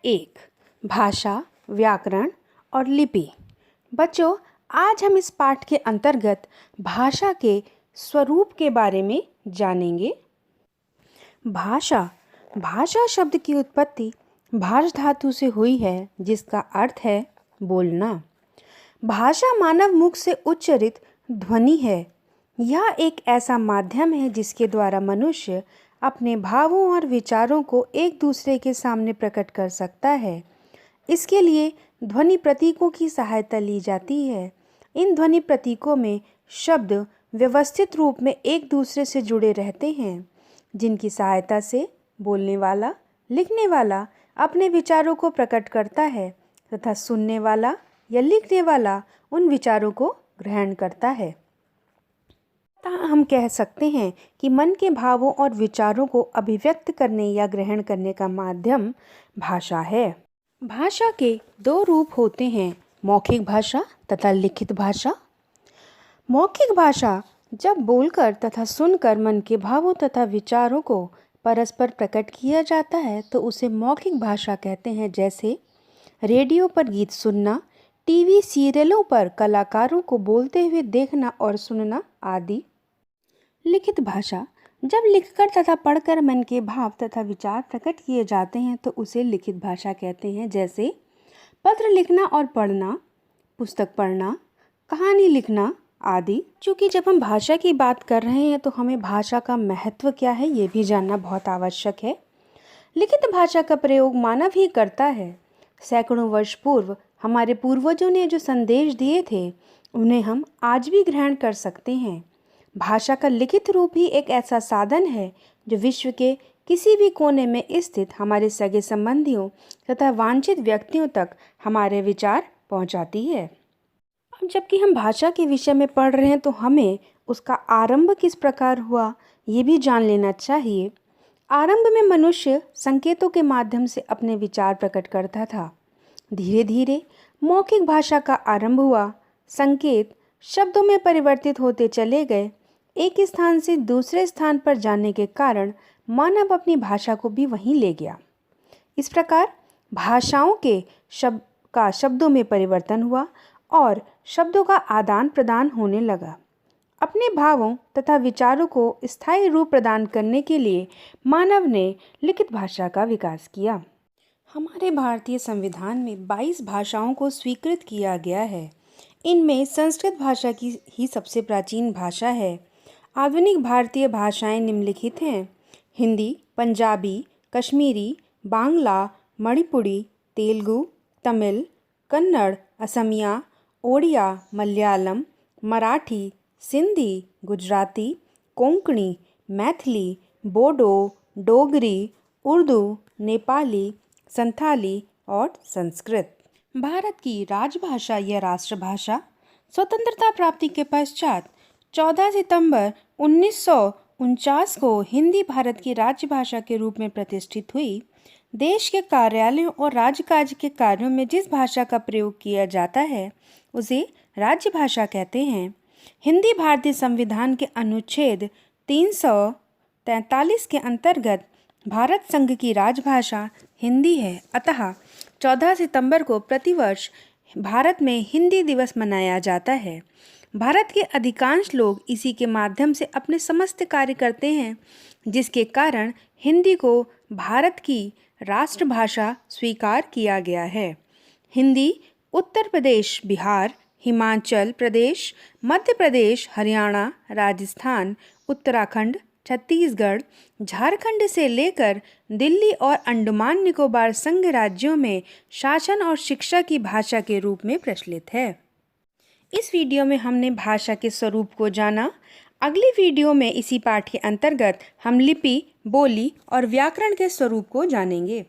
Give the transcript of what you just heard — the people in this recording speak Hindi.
1 भाषा, व्याकरण और लिपि। बच्चों, आज हम इस पाठ के अंतर्गत भाषा के स्वरूप के बारे में जानेंगे। भाषा शब्द की उत्पत्ति भाष धातु से हुई है, जिसका अर्थ है बोलना। भाषा मानव मुख से उच्चारित ध्वनि है। यह एक ऐसा माध्यम है जिसके द्वारा मनुष्य अपने भावों और विचारों को एक दूसरे के सामने प्रकट कर सकता है। इसके लिए ध्वनि प्रतीकों की सहायता ली जाती है। इन ध्वनि प्रतीकों में शब्द व्यवस्थित रूप में एक दूसरे से जुड़े रहते हैं, जिनकी सहायता से बोलने वाला, लिखने वाला अपने विचारों को प्रकट करता है तथा सुनने वाला या लिखने वाला उन विचारों को ग्रहण करता है। हम कह सकते हैं कि मन के भावों और विचारों को अभिव्यक्त करने या ग्रहण करने का माध्यम भाषा है। भाषा के दो रूप होते हैं, मौखिक भाषा तथा लिखित भाषा। मौखिक भाषा जब बोलकर तथा सुनकर मन के भावों तथा विचारों को परस्पर प्रकट किया जाता है तो उसे मौखिक भाषा कहते हैं। जैसे रेडियो पर गीत सुनना, टीवी सीरियलों पर कलाकारों को बोलते हुए देखना और सुनना आदि। लिखित भाषा जब लिखकर तथा पढ़कर मन के भाव तथा विचार प्रकट किए जाते हैं तो उसे लिखित भाषा कहते हैं। जैसे पत्र लिखना और पढ़ना, पुस्तक पढ़ना, कहानी लिखना आदि। चूँकि जब हम भाषा की बात कर रहे हैं तो हमें भाषा का महत्व क्या है ये भी जानना बहुत आवश्यक है। लिखित भाषा का प्रयोग मानव ही करता है। सैकड़ों वर्ष पूर्व हमारे पूर्वजों ने जो संदेश दिए थे उन्हें हम आज भी ग्रहण कर सकते हैं। भाषा का लिखित रूप ही एक ऐसा साधन है जो विश्व के किसी भी कोने में स्थित हमारे सगे संबंधियों तथा वांछित व्यक्तियों तक हमारे विचार पहुंचाती है। अब जबकि हम भाषा के विषय में पढ़ रहे हैं तो हमें उसका आरंभ किस प्रकार हुआ ये भी जान लेना चाहिए। आरंभ में मनुष्य संकेतों के माध्यम से अपने विचार प्रकट करता था। धीरे धीरे मौखिक भाषा का आरंभ हुआ। संकेत शब्दों में परिवर्तित होते चले गए। एक स्थान से दूसरे स्थान पर जाने के कारण मानव अपनी भाषा को भी वहीं ले गया। इस प्रकार भाषाओं के शब्दों में परिवर्तन हुआ और शब्दों का आदान प्रदान होने लगा। अपने भावों तथा विचारों को स्थायी रूप प्रदान करने के लिए मानव ने लिखित भाषा का विकास किया। हमारे भारतीय संविधान में 22 भाषाओं को स्वीकृत किया गया है। इनमें संस्कृत भाषा की ही सबसे प्राचीन भाषा है। आधुनिक भारतीय भाषाएं निम्नलिखित हैं: हिंदी, पंजाबी, कश्मीरी, बांग्ला, मणिपुरी, तेलुगु, तमिल, कन्नड़, असमिया, ओडिया, मलयालम, मराठी, सिंधी, गुजराती, कोंकणी, मैथिली, बोडो, डोगरी, उर्दू, नेपाली, संथाली और संस्कृत। भारत की राजभाषा या राष्ट्रभाषा स्वतंत्रता प्राप्ति के पश्चात 14 सितंबर 1949 को हिंदी भारत की राज्यभाषा के रूप में प्रतिष्ठित हुई। देश के कार्यालयों और राजकाज के कार्यों में जिस भाषा का प्रयोग किया जाता है उसे राज्यभाषा कहते हैं। हिंदी भारतीय संविधान के अनुच्छेद 343 के अंतर्गत भारत संघ की राजभाषा हिंदी है। अतः 14 सितंबर को प्रतिवर्ष भारत में हिंदी दिवस मनाया जाता है। भारत के अधिकांश लोग इसी के माध्यम से अपने समस्त कार्य करते हैं, जिसके कारण हिंदी को भारत की राष्ट्रभाषा स्वीकार किया गया है। हिंदी उत्तर प्रदेश, बिहार, हिमाचल प्रदेश, मध्य प्रदेश, हरियाणा, राजस्थान, उत्तराखंड, छत्तीसगढ़, झारखंड से लेकर दिल्ली और अंडमान निकोबार संघ राज्यों में शासन और शिक्षा की भाषा के रूप में प्रचलित है। इस वीडियो में हमने भाषा के स्वरूप को जाना। अगली वीडियो में इसी पाठ के अंतर्गत हम लिपि, बोली और व्याकरण के स्वरूप को जानेंगे।